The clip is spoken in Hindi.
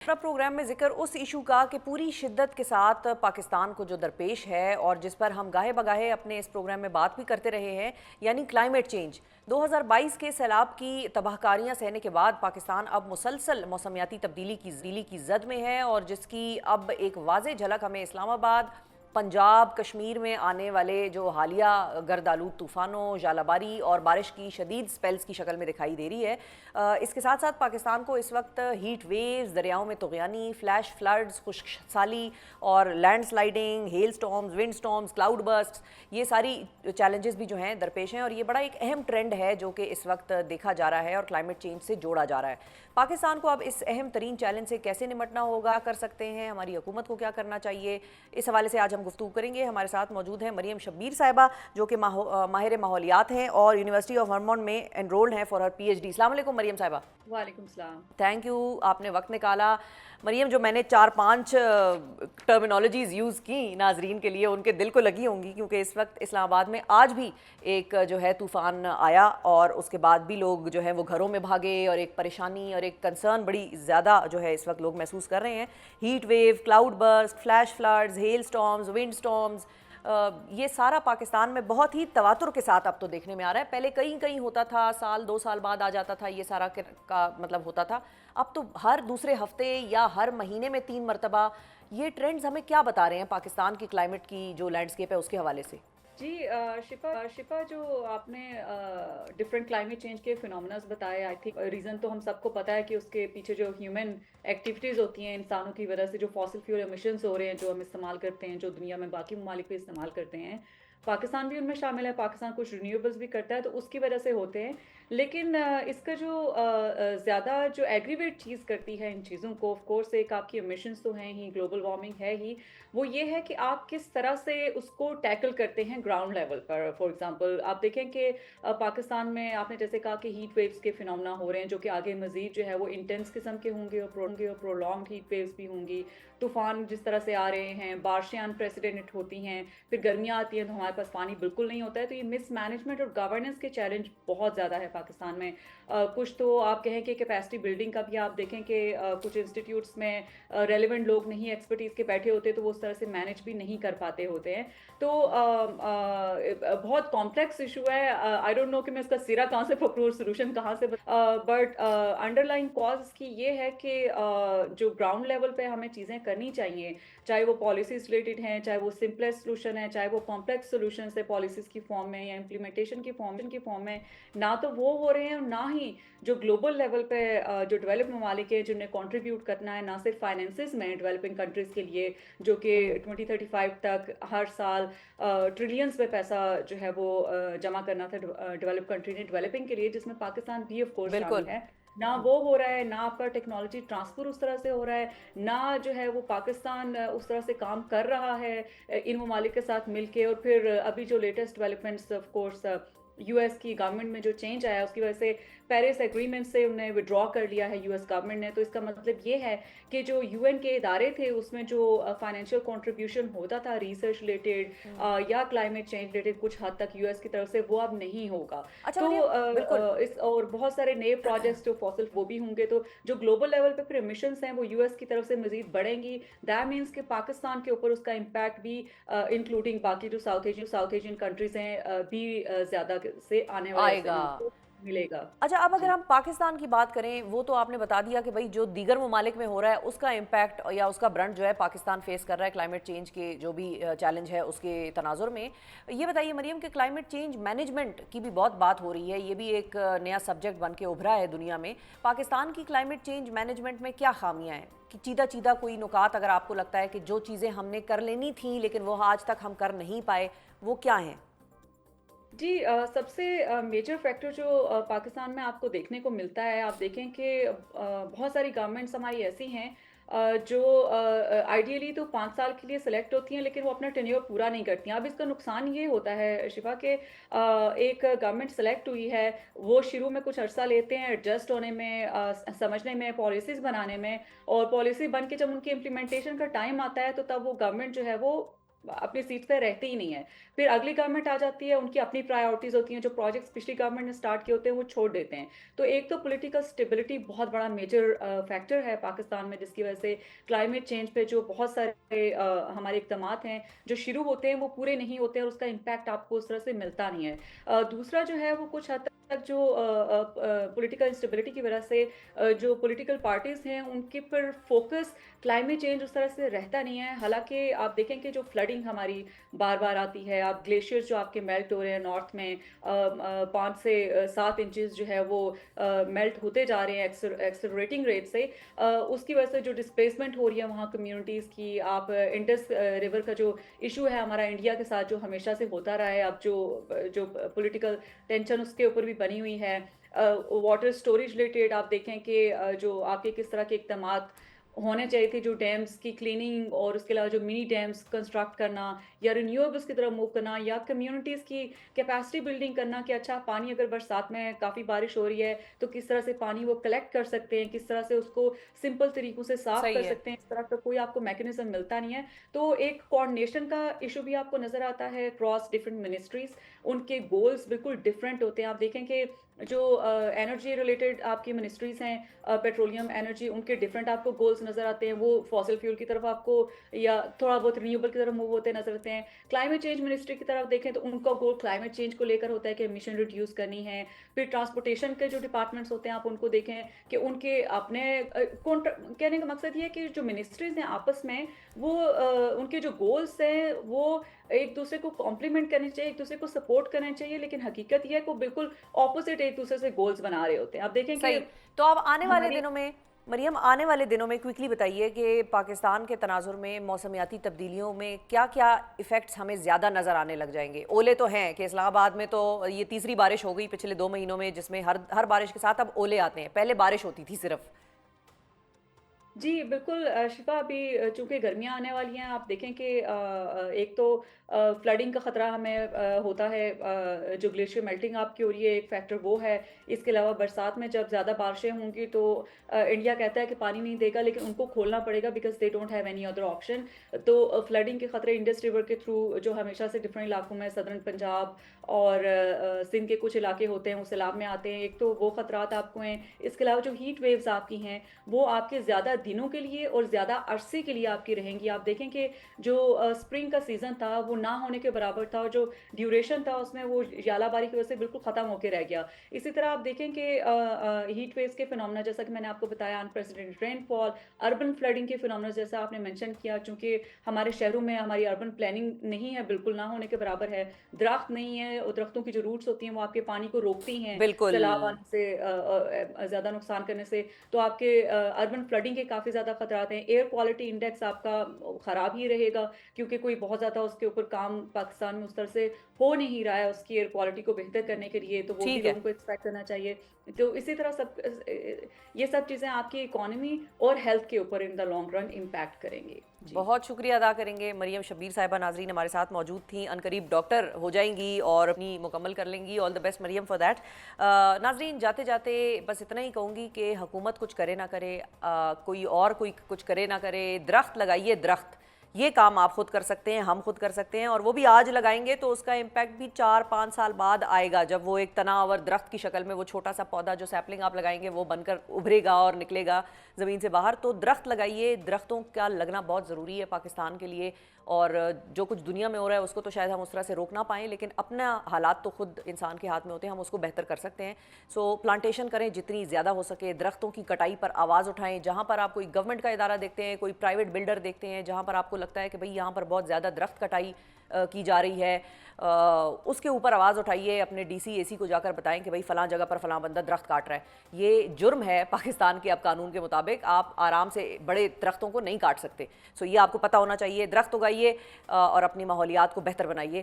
प्रोग्राम में जिक्र उस इशू का कि पूरी शिद्दत के साथ पाकिस्तान को जो दरपेश है और जिस पर हम गाहे बगाहे अपने इस प्रोग्राम में बात भी करते रहे हैं, यानी क्लाइमेट चेंज। 2022 के सैलाब की तबाहकारियां सहने के बाद पाकिस्तान अब मुसलसल मौसमियाती तब्दीली की जद में है और जिसकी अब एक वाज़ेह झलक हमें इस्लामाबाद, पंजाब, कश्मीर में आने वाले जो हालिया गर्दालूद तूफ़ानों, जालाबारी और बारिश की शदीद स्पेल्स की शक्ल में दिखाई दे रही है। इसके साथ साथ पाकिस्तान को इस वक्त हीट वेव्स, दरियाओं में तुग़यानी, फ्लैश फ्लड्स, खुश्क साली और land sliding, hello storms, wind storms, cloud burst, ये सारी चैलेंजेस भी जो हैं दरपेश हैं और ये बड़ा एक अहम ट्रेंड है जो कि इस वक्त देखा जा रहा है और क्लाइमेट चेंज से जोड़ा जा रहा है। पाकिस्तान को अब इस अहम तरीन चैलेंज से कैसे निपटना होगा, कर सकते हैं, हमारी हुकूमत को क्या करना चाहिए, इस हवाले से आज हम गुफ्तगू करेंगे। हमारे साथ मौजूद हैं मरियम शब्बीर साहिबा, जो कि माहिर माहौलियात हैं और यूनिवर्सिटी ऑफ वर्मोंट में एनरोल्ड हैं फॉर हर PhD। अस्सलाम वालेकुम मरियम साहिबा। वालेकुम सलाम। थैंक यू, आपने वक्त निकाला। मरियम, जो मैंने 4-5 टर्मिनोलॉजीज़ यूज़ की नाजरीन के लिए, उनके दिल को लगी होंगी, क्योंकि इस वक्त इस्लामाबाद में आज भी एक जो है तूफ़ान आया और उसके बाद भी लोग जो है वो घरों में भागे और एक परेशानी और एक कंसर्न बड़ी ज़्यादा जो है इस वक्त लोग महसूस कर रहे हैं। Heat wave, cloud burst, flash floods, hello storms, wind storms, ये सारा पाकिस्तान में बहुत ही तवातुर के साथ अब तो देखने में आ रहा है। पहले कहीं कहीं होता था, साल 2 साल बाद आ जाता था, ये सारा का मतलब होता था। अब तो हर दूसरे हफ्ते या हर महीने में 3 मरतबा। ये ट्रेंड्स हमें क्या बता रहे हैं पाकिस्तान की क्लाइमेट की जो लैंडस्केप है उसके हवाले से? जी शिपा जो आपने डिफरेंट क्लाइमेट चेंज के फिनोमेनास बताए, आई थिंक रीज़न तो हम सबको पता है कि उसके पीछे जो ह्यूमन एक्टिविटीज़ होती हैं इंसानों की वजह से, जो फॉसिल फ्यूल एमिशंस हो रहे हैं, जो हम इस्तेमाल करते हैं, जो दुनिया में बाकी ममालिक भी इस्तेमाल करते हैं, पाकिस्तान भी उनमें शामिल है। पाकिस्तान कुछ रिन्यूएबल्स भी करता है, तो उसकी वजह से होते हैं। लेकिन इसका जो ज़्यादा जो एग्रीवेट चीज़ करती है इन चीज़ों को, ऑफ कोर्स एक आपकी एमिशंस तो हैं ही, ग्लोबल वार्मिंग है ही, वो ये है कि आप किस तरह से उसको टैकल करते हैं ग्राउंड लेवल पर। फॉर एग्जांपल आप देखें कि पाकिस्तान में आपने जैसे कहा कि हीट वेव्स के फिनोमेना हो रहे हैं, जो कि आगे मजीद जो है वो इंटेंस किस्म के होंगे और प्रोलॉन्ग हीट वेव्स भी होंगी। तूफान जिस तरह से आ रहे हैं, बारिशें अनप्रेसिडेंटेड होती हैं, फिर गर्मियाँ आती हैं तो हमारे पास पानी बिल्कुल नहीं होता है। तो ये मिसमैनेजमेंट और गवर्नेंस के चैलेंज बहुत ज़्यादा है पाकिस्तान में। कुछ तो आप कहें कि कैपेसिटी बिल्डिंग का भी आप देखें कि कुछ इंस्टीट्यूट्स में रेलिवेंट लोग नहीं एक्सपर्टीज़ के बैठे होते, तो वो उस तरह से मैनेज भी नहीं कर पाते होते हैं। तो बहुत कॉम्प्लेक्स इशू है। आई डोंट नो कि मैं इसका सिरा कहाँ से पकड़ूँ, सोल्यूशन कहाँ से, बट अंडरलाइन कॉज इसकी ये है कि जो ग्राउंड लेवल पे हमें चीज़ें करनी चाहिए, चाहे वो पॉलिसीज रिलेटेड हैं, चाहे वो सिंपलेस्ट सोल्यूशन है, चाहे वो कॉम्प्लेक्स सोल्यूशन है पॉलिसीज की फॉर्म में या इम्प्लीमेंटेशन की फॉर्म में, ना तो वो हो रहे हैं और ना ही जो ग्लोबल लेवल पे जो डेवलप ममालिक है जिन्हें कंट्रीब्यूट करना है, ना सिर्फ फाइनेंसिस में डेवलपिंग कंट्रीज़ के लिए, जो कि 2035 तक हर साल ट्रिलियंस में पैसा जो है वो जमा करना था डेवलप कंट्री ने डेवलपिंग के लिए, जिसमें पाकिस्तान भी ऑफ कोर्स शामिल बिल्कुल। है। ना वो हो रहा है, ना आपका टेक्नोलॉजी ट्रांसफर उस तरह से हो रहा है, ना जो है वो पाकिस्तान उस तरह से काम कर रहा है इन ममालिक के साथ मिलके। और फिर अभी जो latest developments, of course US की गवर्नमेंट में जो चेंज आया उसकी वजह से पेरिस एग्रीमेंट से उन्हें विड्रॉ कर लिया है यूएस गवर्नमेंट ने। तो इसका मतलब ये है कि जो यूएन के इदारे थे उसमें जो फाइनेंशियल कंट्रीब्यूशन होता था रिसर्च रिलेटेड या क्लाइमेट चेंज रिलेटेड कुछ हद तक यूएस की तरफ से, वो अब नहीं होगा। अच्छा तो मरियम, बिल्कुल। इस और बहुत सारे नए प्रोजेक्ट्स जो फॉसिल वो भी होंगे, तो जो ग्लोबल लेवल पे फिर एमिशंस हैं वो यूएस की तरफ से मजीद बढ़ेंगी। दैट मीन्स कि पाकिस्तान के ऊपर उसका इम्पैक्ट भी इंक्लूडिंग बाकी जो साउथ एशियन कंट्रीज हैं भी ज़्यादा से आने वाले अरसे आएगा। में उनको मिलेगा। अच्छा, अब अगर जी। हम पाकिस्तान की बात करें, वो तो आपने बता दिया कि भाई जो दीगर ममालिक में हो रहा है उसका इम्पैक्ट या उसका ब्रंट जो है पाकिस्तान फेस कर रहा है क्लाइमेट चेंज के जो भी चैलेंज है उसके तनाजुर में। ये बताइए मरियम कि क्लाइमेट चेंज मैनेजमेंट की भी बहुत बात हो रही है, ये भी एक नया सब्जेक्ट बन के उभरा है दुनिया में। पाकिस्तान की क्लाइमेट चेंज मैनेजमेंट में क्या खामियाँ हैं कि चीदा चीदा कोई नुकात अगर आपको लगता है कि जो चीज़ें हमने कर लेनी थी लेकिन वो आज तक हम कर नहीं पाए, वो क्या हैं? जी सबसे मेजर फैक्टर जो पाकिस्तान में आपको देखने को मिलता है, आप देखें कि बहुत सारी गवर्नमेंट्स हमारी ऐसी हैं जो आइडियली तो 5 साल के लिए सेलेक्ट होती हैं, लेकिन वो अपना टेन्योर पूरा नहीं करती हैं। अब इसका नुकसान ये होता है शिफा के एक गवर्नमेंट सेलेक्ट हुई है, वो शुरू में कुछ अरसा लेते हैं एडजस्ट होने में, समझने में, पॉलिसीज बनाने में, और पॉलिसी बन के जब उनकी इम्प्लीमेंटेशन का टाइम आता है तो तब वो गवर्नमेंट जो है वो अपनी सीट पे रहते ही नहीं है। फिर अगली गवर्नमेंट आ जाती है, उनकी अपनी प्रायोरिटीज़ होती हैं, जो प्रोजेक्ट्स पिछली गवर्नमेंट ने स्टार्ट किए होते हैं, वो छोड़ देते हैं। तो एक तो पॉलिटिकल स्टेबिलिटी बहुत बड़ा मेजर फैक्टर है पाकिस्तान में, जिसकी वजह से क्लाइमेट चेंज पे जो बहुत सारे हमारे इक़दामात हैं, जो शुरू होते हैं, वो पूरे नहीं होते और उसका इम्पैक्ट आपको उस तरह से मिलता नहीं है। दूसरा जो है वो कुछ हद तक जो पॉलिटिकल इंस्टेबिलिटी की वजह से जो पॉलिटिकल पार्टीज़ हैं, उनके पर फोकस क्लाइमेट चेंज उस तरह से रहता नहीं है। हालाँकि आप देखें कि जो फ्लडिंग हमारी बार-बार आती है, आप ग्लेशियर्स जो आपके मेल्ट हो रहे हैं नॉर्थ में 5 से 7 इंचेस जो है वो मेल्ट होते जा रहे हैं एक्सेलरेटिंग रेट से। उसकी वजह से जो डिस्प्लेसमेंट हो रही है वहाँ कम्युनिटीज़ की, आप इंडस रिवर का जो इश्यू है हमारा इंडिया के साथ जो हमेशा से होता रहा है, अब जो पॉलिटिकल टेंशन उसके ऊपर भी बनी हुई है। वाटर स्टोरेज रिलेटेड आप देखें कि जो आपके किस तरह के इक़दामात होने चाहिए थे, जो डैम्स की क्लीनिंग और उसके अलावा जो मिनी डैम्स कंस्ट्रक्ट करना या रिन्यूएबल्स की तरफ मूव करना या कम्युनिटीज़ की कैपेसिटी बिल्डिंग करना कि अच्छा पानी अगर बरसात में काफ़ी बारिश हो रही है तो किस तरह से पानी वो कलेक्ट कर सकते हैं, किस तरह से उसको सिंपल तरीकों से साफ सही कर है। सकते हैं, इस तरह का कोई आपको मैकेनिज्म मिलता नहीं है। तो एक कोऑर्डिनेशन का इशू भी आपको नज़र आता है क्रॉस डिफरेंट मिनिस्ट्रीज़, उनके गोल्स बिल्कुल डिफरेंट होते हैं। आप देखें कि जो एनर्जी रिलेटेड आपकी मिनिस्ट्रीज़ हैं, पेट्रोलियम एनर्जी, उनके डिफरेंट आपको गोल्स नज़र आते हैं, वो फॉसिल फ्यूल की तरफ आपको या थोड़ा बहुत रिन्यूएबल की तरफ मूव होते नज़र आते हैं। क्लाइमेट चेंज मिनिस्ट्री की तरफ देखें तो उनका गोल क्लाइमेट चेंज को लेकर होता है कि एमिशन रिड्यूस करनी है। फिर ट्रांसपोर्टेशन के जो डिपार्टमेंट्स होते हैं आप उनको देखें कि उनके अपने कहने का मकसद ये है कि जो मिनिस्ट्रीज़ हैं आपस में वो उनके जो गोल्स हैं वो एक दूसरे को कॉम्प्लीमेंट करने चाहिए, एक दूसरे को सपोर्ट करना चाहिए, लेकिन हकीकत ये है कि वो बिल्कुल ऑपोजिट एक दूसरे से गोल्स बना रहे होते हैं। आप देखें कि सही। तो अब आने वाले हमारी दिनों में मरियम, आने वाले दिनों में क्विकली बताइए कि पाकिस्तान के तनाजुर में मौसमियाती तब्दीलियों में क्या क्या इफ़ेक्ट्स हमें ज़्यादा नज़र आने लग जाएंगे। ओले तो हैं कि इस्लामाबाद में तो ये तीसरी बारिश हो गई पिछले 2 महीनों में, जिसमें हर बारिश के साथ अब ओले आते हैं, पहले बारिश होती थी सिर्फ। जी, बिल्कुल शिफ़ा अभी चूँकि गर्मियाँ आने वाली हैं, आप देखें कि एक तो फ्लडिंग का ख़तरा हमें होता है, जो ग्लेशियर मेल्टिंग आपकी हो रही है, एक फैक्टर वो है। इसके अलावा बरसात में जब ज़्यादा बारिशें होंगी तो इंडिया कहता है कि पानी नहीं देगा, लेकिन उनको खोलना पड़ेगा because they don't have any other option. तो फ्लडिंग के ख़तरे इंडस रिवर के थ्रू जो हमेशा से डिफरेंट इलाकों में सदर्न पंजाब और सिंध के कुछ इलाके होते हैं, वो सैलाब में आते हैं। एक तो वो ख़तरात आपको हैं। इसके अलावा जो हीट वेव्स आपकी हैं, वो आपके ज़्यादा दिनों के लिए और ज़्यादा अरसे के लिए आपकी रहेंगी। आप देखें कि जो स्प्रिंग का सीज़न था वो ना होने के बराबर था और जो ड्यूरेशन था उसमें वो यालाबारी की वजह से बिल्कुल ख़त्म होके रह गया। इसी तरह आप देखें कि हीट वेव्स के फिनोमेना जैसा कि मैंने आपको बताया, अनप्रेसिडेंटेड रेनफॉल, अर्बन फ्लडिंग के फिनोमेना जैसा आपने मेंशन किया, चूँकि हमारे शहरों में हमारी अर्बन प्लानिंग नहीं है, बिल्कुल ना होने के बराबर है। दरख्त नहीं है और दरख्तों की जो रूट्स होती हैं वो आपके पानी को रोकती हैं, बिल्कुल। सैलाब आने से ज़्यादा नुकसान करने से। तो आपके अर्बन फ्लडिंग के काफ़ी ज़्यादा खतरात हैं। एयर क्वालिटी इंडेक्स आपका ख़राब ही रहेगा, क्योंकि कोई बहुत ज़्यादा उसके ऊपर काम पाकिस्तान में उस तरह से हो नहीं रहा है उसकी एयर क्वालिटी को बेहतर करने के लिए, तो वो भी ठीक है। लोगों को एक्सपेक्ट करना चाहिए। तो इसी तरह ये सब चीज़ें आपकी इकोनॉमी और हेल्थ के ऊपर in the long run impact करेंगी। जी। बहुत शुक्रिया अदा करेंगे। मरियम शब्बीर साहिबा नाजरीन हमारे साथ मौजूद थी, अनकरीब डॉक्टर हो जाएंगी और अपनी मुकम्मल कर लेंगी। All the best Mariyam for that. Nazreen जाते जाते बस इतना ही कहूँगी कि हुकूमत कुछ करे ना करे, कोई कुछ करे ना करे, दरख्त लगाइए दरख्त। ये काम आप खुद कर सकते हैं, हम खुद कर सकते हैं, और वो भी आज लगाएंगे तो उसका इम्पैक्ट भी 4-5 साल बाद आएगा, जब वो एक तनावर दरख्त की शक्ल में वो छोटा सा पौधा जो सैपलिंग आप लगाएंगे वो बनकर उभरेगा और निकलेगा ज़मीन से बाहर। तो दरख्त लगाइए, दरख्तों का लगना बहुत ज़रूरी है पाकिस्तान के लिए। और जो कुछ दुनिया में हो रहा है उसको तो शायद हम उस तरह से रोक ना पाएँ, लेकिन अपना हालात तो खुद इंसान के हाथ में होते हैं, हम उसको बेहतर कर सकते हैं। सो प्लांटेशन करें जितनी ज़्यादा हो सके, दरख्तों की कटाई पर आवाज़ उठाएं। जहाँ पर आप कोई गवर्नमेंट का इदारा देखते हैं, कोई प्राइवेट बिल्डर देखते हैं, जहाँ पर आपको लगता है कि भाई यहाँ पर बहुत ज़्यादा दरख्त कटाई की जा रही है, उसके ऊपर आवाज़ उठाइए, अपने डीसी एसी को जाकर बताएं कि भाई फ़लाँ जगह पर फ़लाँ बंदा दरख्त काट रहा है। ये जुर्म है पाकिस्तान के अब कानून के मुताबिक, आप आराम से बड़े दरख्तों को नहीं काट सकते। सो ये आपको पता होना चाहिए। दरख्त उगाइए और अपनी माहौलियात को बेहतर बनाइए।